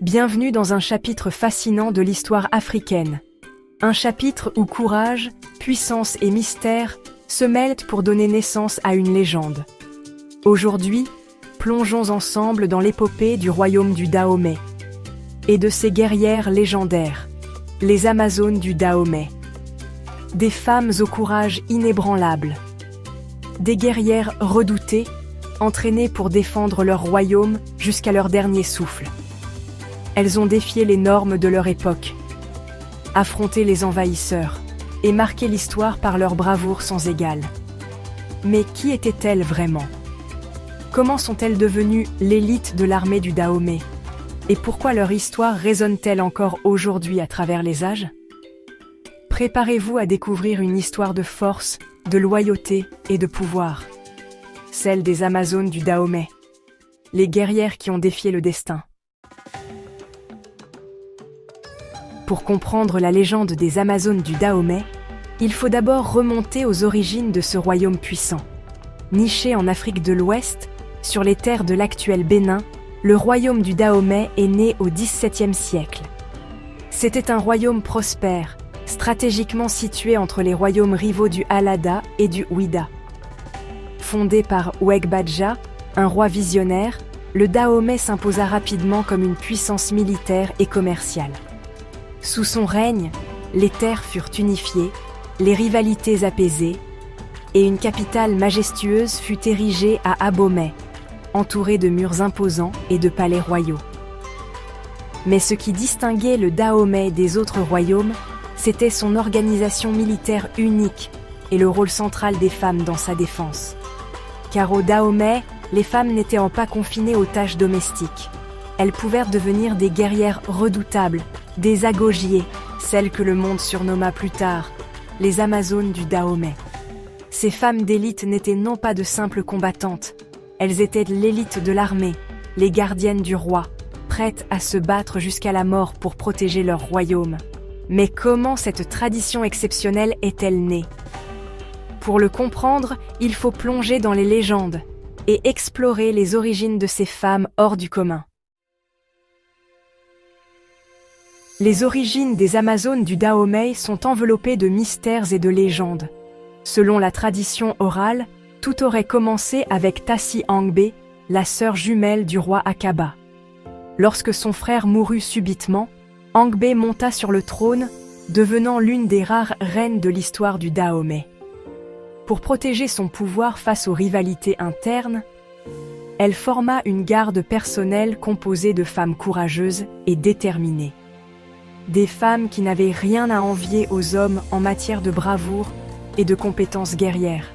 Bienvenue dans un chapitre fascinant de l'histoire africaine. Un chapitre où courage, puissance et mystère se mêlent pour donner naissance à une légende. Aujourd'hui, plongeons ensemble dans l'épopée du royaume du Dahomey et de ses guerrières légendaires, les Amazones du Dahomey. Des femmes au courage inébranlable, des guerrières redoutées, entraînées pour défendre leur royaume jusqu'à leur dernier souffle. Elles ont défié les normes de leur époque, affronté les envahisseurs et marqué l'histoire par leur bravoure sans égale. Mais qui étaient-elles vraiment? Comment sont-elles devenues l'élite de l'armée du Dahomey? Et pourquoi leur histoire résonne-t-elle encore aujourd'hui à travers les âges? Préparez-vous à découvrir une histoire de force, de loyauté et de pouvoir. Celle des Amazones du Dahomey, les guerrières qui ont défié le destin. Pour comprendre la légende des Amazones du Dahomey, il faut d'abord remonter aux origines de ce royaume puissant. Niché en Afrique de l'Ouest, sur les terres de l'actuel Bénin, le royaume du Dahomey est né au XVIIe siècle. C'était un royaume prospère, stratégiquement situé entre les royaumes rivaux du Halada et du Ouida. Fondé par Ouegbadja, un roi visionnaire, le Dahomey s'imposa rapidement comme une puissance militaire et commerciale. Sous son règne, les terres furent unifiées, les rivalités apaisées, et une capitale majestueuse fut érigée à Abomey, entourée de murs imposants et de palais royaux. Mais ce qui distinguait le Dahomey des autres royaumes, c'était son organisation militaire unique et le rôle central des femmes dans sa défense. Car au Dahomey, les femmes n'étaient pas confinées aux tâches domestiques. Elles pouvaient devenir des guerrières redoutables, des agogiers, celles que le monde surnomma plus tard les Amazones du Dahomey. Ces femmes d'élite n'étaient non pas de simples combattantes, elles étaient l'élite de l'armée, les gardiennes du roi, prêtes à se battre jusqu'à la mort pour protéger leur royaume. Mais comment cette tradition exceptionnelle est-elle née? Pour le comprendre, il faut plonger dans les légendes et explorer les origines de ces femmes hors du commun. Les origines des Amazones du Dahomey sont enveloppées de mystères et de légendes. Selon la tradition orale, tout aurait commencé avec Tassi Angbe, la sœur jumelle du roi Akaba. Lorsque son frère mourut subitement, Angbe monta sur le trône, devenant l'une des rares reines de l'histoire du Dahomey. Pour protéger son pouvoir face aux rivalités internes, elle forma une garde personnelle composée de femmes courageuses et déterminées. Des femmes qui n'avaient rien à envier aux hommes en matière de bravoure et de compétences guerrières.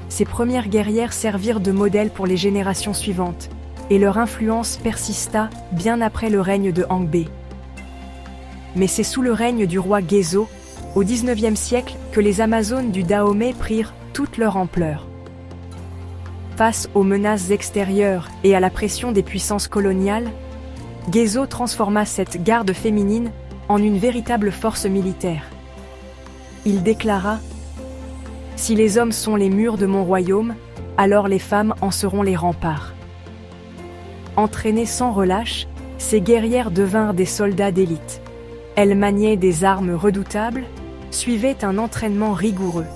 Ces premières guerrières servirent de modèle pour les générations suivantes, et leur influence persista bien après le règne de Angbe. Mais c'est sous le règne du roi Gezo, au XIXe siècle, que les Amazones du Dahomey prirent toute leur ampleur. Face aux menaces extérieures et à la pression des puissances coloniales, Gezo transforma cette garde féminine en une véritable force militaire. Il déclara « Si les hommes sont les murs de mon royaume, alors les femmes en seront les remparts. » Entraînées sans relâche, ces guerrières devinrent des soldats d'élite. Elles maniaient des armes redoutables, suivaient un entraînement rigoureux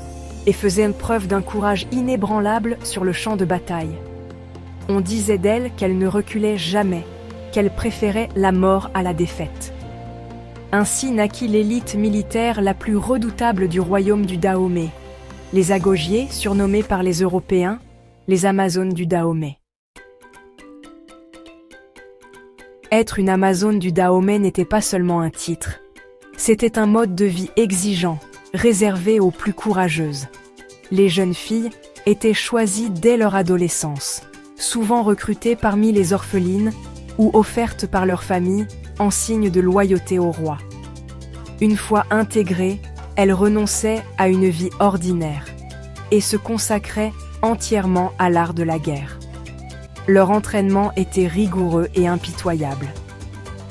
et faisaient preuve d'un courage inébranlable sur le champ de bataille. On disait d'elles qu'elles ne reculaient jamais, qu'elles préféraient la mort à la défaite. Ainsi naquit l'élite militaire la plus redoutable du royaume du Dahomey, les Agogiers, surnommés par les Européens, les Amazones du Dahomey. Être une Amazone du Dahomey n'était pas seulement un titre, c'était un mode de vie exigeant, réservé aux plus courageuses. Les jeunes filles étaient choisies dès leur adolescence, souvent recrutées parmi les orphelines ou offertes par leur famille en signe de loyauté au roi. Une fois intégrées, elles renonçaient à une vie ordinaire et se consacraient entièrement à l'art de la guerre. Leur entraînement était rigoureux et impitoyable.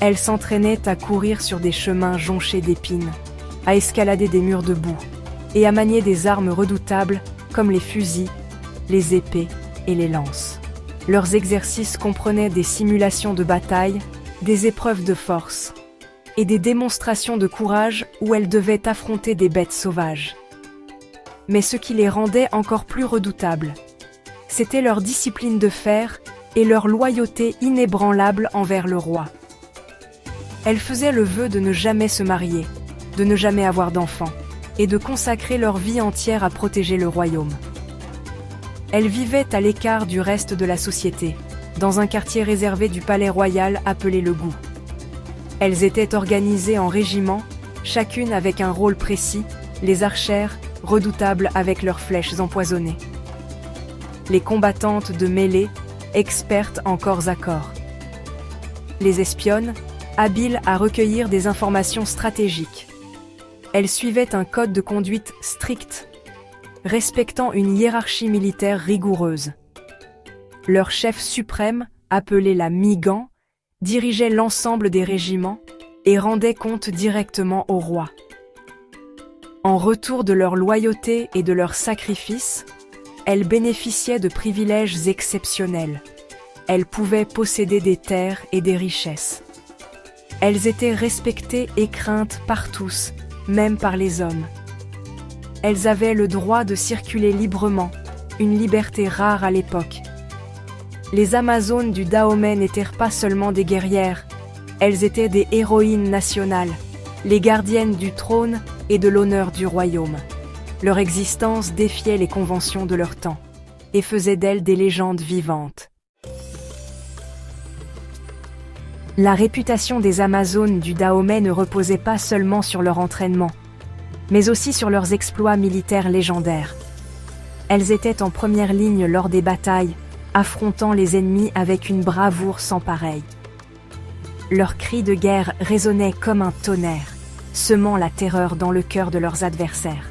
Elles s'entraînaient à courir sur des chemins jonchés d'épines, à escalader des murs de boue et à manier des armes redoutables comme les fusils, les épées et les lances. Leurs exercices comprenaient des simulations de bataille, des épreuves de force et des démonstrations de courage où elles devaient affronter des bêtes sauvages. Mais ce qui les rendait encore plus redoutables, c'était leur discipline de fer et leur loyauté inébranlable envers le roi. Elles faisaient le vœu de ne jamais se marier, de ne jamais avoir d'enfants, et de consacrer leur vie entière à protéger le royaume. Elles vivaient à l'écart du reste de la société, dans un quartier réservé du palais royal appelé le Goût. Elles étaient organisées en régiments, chacune avec un rôle précis, les archères, redoutables avec leurs flèches empoisonnées. Les combattantes de mêlée, expertes en corps à corps. Les espionnes, habiles à recueillir des informations stratégiques. Elles suivaient un code de conduite strict, respectant une hiérarchie militaire rigoureuse. Leur chef suprême, appelé la Mi-Gan, dirigeait l'ensemble des régiments et rendait compte directement au roi. En retour de leur loyauté et de leur sacrifice, elles bénéficiaient de privilèges exceptionnels. Elles pouvaient posséder des terres et des richesses. Elles étaient respectées et craintes par tous, même par les hommes. Elles avaient le droit de circuler librement, une liberté rare à l'époque. Les Amazones du Dahomey n'étaient pas seulement des guerrières, elles étaient des héroïnes nationales, les gardiennes du trône et de l'honneur du royaume. Leur existence défiait les conventions de leur temps et faisait d'elles des légendes vivantes. La réputation des Amazones du Dahomey ne reposait pas seulement sur leur entraînement, mais aussi sur leurs exploits militaires légendaires. Elles étaient en première ligne lors des batailles, affrontant les ennemis avec une bravoure sans pareille. Leurs cris de guerre résonnaient comme un tonnerre, semant la terreur dans le cœur de leurs adversaires.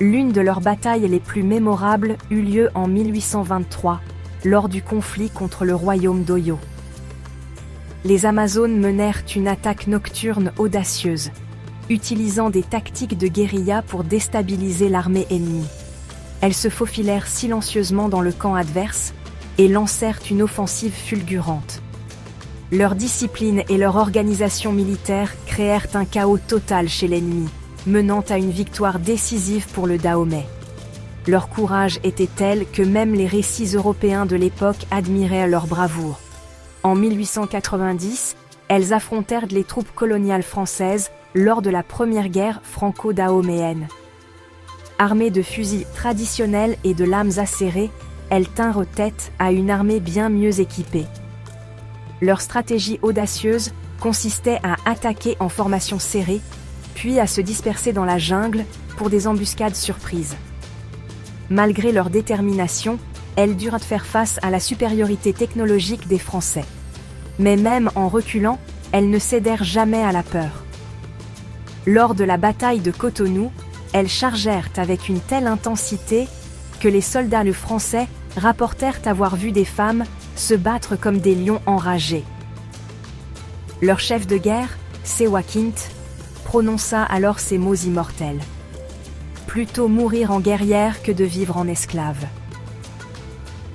L'une de leurs batailles les plus mémorables eut lieu en 1823, lors du conflit contre le royaume d'Oyo. Les Amazones menèrent une attaque nocturne audacieuse, utilisant des tactiques de guérilla pour déstabiliser l'armée ennemie. Elles se faufilèrent silencieusement dans le camp adverse et lancèrent une offensive fulgurante. Leur discipline et leur organisation militaire créèrent un chaos total chez l'ennemi, menant à une victoire décisive pour le Dahomey. Leur courage était tel que même les récits européens de l'époque admiraient leur bravoure. En 1890, elles affrontèrent les troupes coloniales françaises lors de la première guerre franco-dahoméenne. Armées de fusils traditionnels et de lames acérées, elles tinrent tête à une armée bien mieux équipée. Leur stratégie audacieuse consistait à attaquer en formation serrée, puis à se disperser dans la jungle pour des embuscades surprises. Malgré leur détermination, elles durent faire face à la supériorité technologique des Français. Mais même en reculant, elles ne cédèrent jamais à la peur. Lors de la bataille de Cotonou, elles chargèrent avec une telle intensité que les soldats français rapportèrent avoir vu des femmes se battre comme des lions enragés. Leur chef de guerre, Sewakint, prononça alors ces mots immortels. « Plutôt mourir en guerrière que de vivre en esclave. »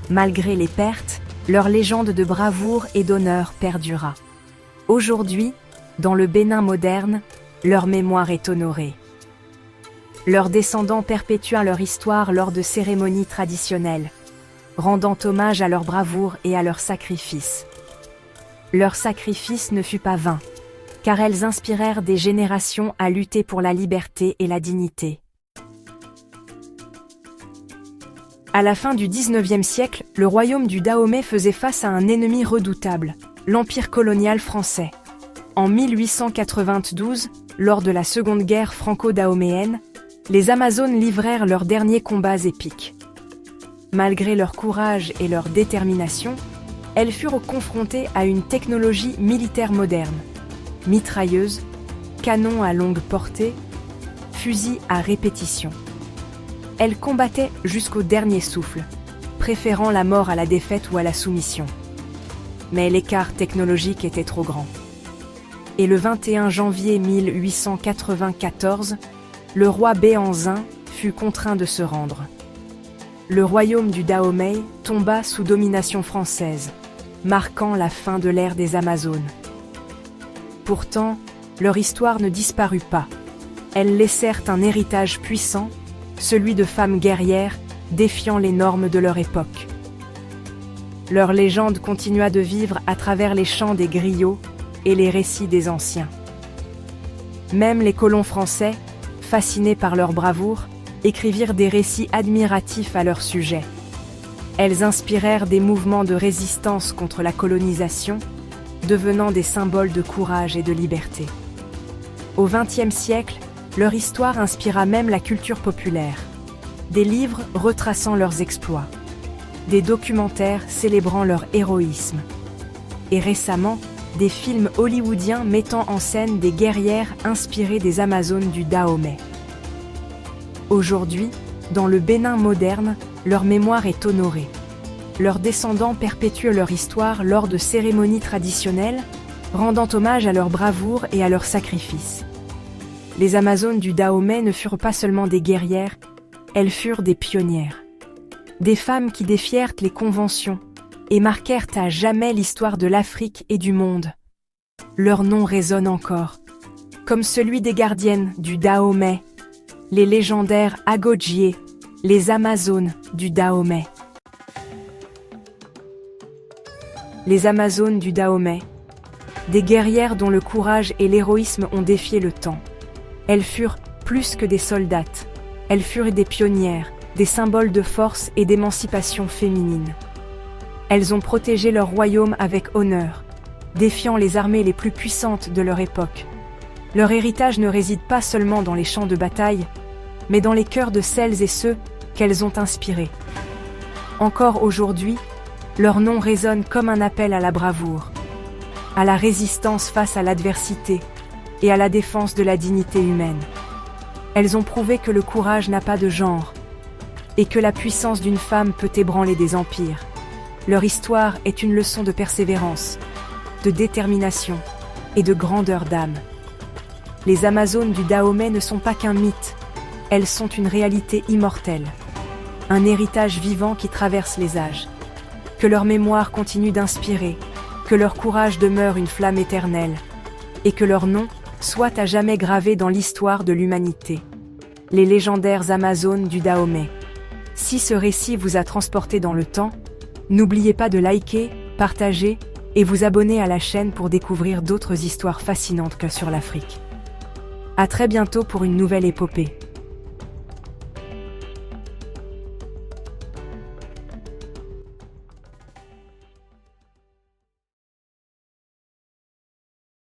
Malgré les pertes, leur légende de bravoure et d'honneur perdura. Aujourd'hui, dans le Bénin moderne, leur mémoire est honorée. Leurs descendants perpétuent leur histoire lors de cérémonies traditionnelles, rendant hommage à leur bravoure et à leur sacrifice. Leur sacrifice ne fut pas vain, car elles inspirèrent des générations à lutter pour la liberté et la dignité. À la fin du XIXe siècle, le royaume du Dahomey faisait face à un ennemi redoutable, l'empire colonial français. En 1892, lors de la Seconde Guerre franco-dahoméenne, les Amazones livrèrent leurs derniers combats épiques. Malgré leur courage et leur détermination, elles furent confrontées à une technologie militaire moderne. Mitrailleuses, canons à longue portée, fusils à répétition. Elles combattaient jusqu'au dernier souffle, préférant la mort à la défaite ou à la soumission. Mais l'écart technologique était trop grand. Et le 21 janvier 1894, le roi Béhanzin fut contraint de se rendre. Le royaume du Dahomey tomba sous domination française, marquant la fin de l'ère des Amazones. Pourtant, leur histoire ne disparut pas. Elles laissèrent un héritage puissant, celui de femmes guerrières défiant les normes de leur époque. Leur légende continua de vivre à travers les chants des griots et les récits des anciens. Même les colons français, fascinés par leur bravoure, écrivirent des récits admiratifs à leur sujet. Elles inspirèrent des mouvements de résistance contre la colonisation, devenant des symboles de courage et de liberté. Au XXe siècle, leur histoire inspira même la culture populaire. Des livres retraçant leurs exploits, des documentaires célébrant leur héroïsme, et récemment, des films hollywoodiens mettant en scène des guerrières inspirées des Amazones du Dahomey. Aujourd'hui, dans le Bénin moderne, leur mémoire est honorée. Leurs descendants perpétuent leur histoire lors de cérémonies traditionnelles, rendant hommage à leur bravoure et à leur sacrifice. Les Amazones du Dahomey ne furent pas seulement des guerrières, elles furent des pionnières. Des femmes qui défièrent les conventions et marquèrent à jamais l'histoire de l'Afrique et du monde. Leur nom résonne encore, comme celui des gardiennes du Dahomey, les légendaires Agojie, les Amazones du Dahomey. Les Amazones du Dahomey, des guerrières dont le courage et l'héroïsme ont défié le temps. Elles furent plus que des soldates, elles furent des pionnières, des symboles de force et d'émancipation féminine. Elles ont protégé leur royaume avec honneur, défiant les armées les plus puissantes de leur époque. Leur héritage ne réside pas seulement dans les champs de bataille, mais dans les cœurs de celles et ceux qu'elles ont inspirés. Encore aujourd'hui, leur nom résonne comme un appel à la bravoure, à la résistance face à l'adversité et à la défense de la dignité humaine. Elles ont prouvé que le courage n'a pas de genre et que la puissance d'une femme peut ébranler des empires. Leur histoire est une leçon de persévérance, de détermination et de grandeur d'âme. Les Amazones du Dahomey ne sont pas qu'un mythe, elles sont une réalité immortelle, un héritage vivant qui traverse les âges. Que leur mémoire continue d'inspirer, que leur courage demeure une flamme éternelle, et que leur nom soit à jamais gravé dans l'histoire de l'humanité. Les légendaires Amazones du Dahomey. Si ce récit vous a transporté dans le temps, n'oubliez pas de liker, partager et vous abonner à la chaîne pour découvrir d'autres histoires fascinantes que sur l'Afrique. À très bientôt pour une nouvelle épopée.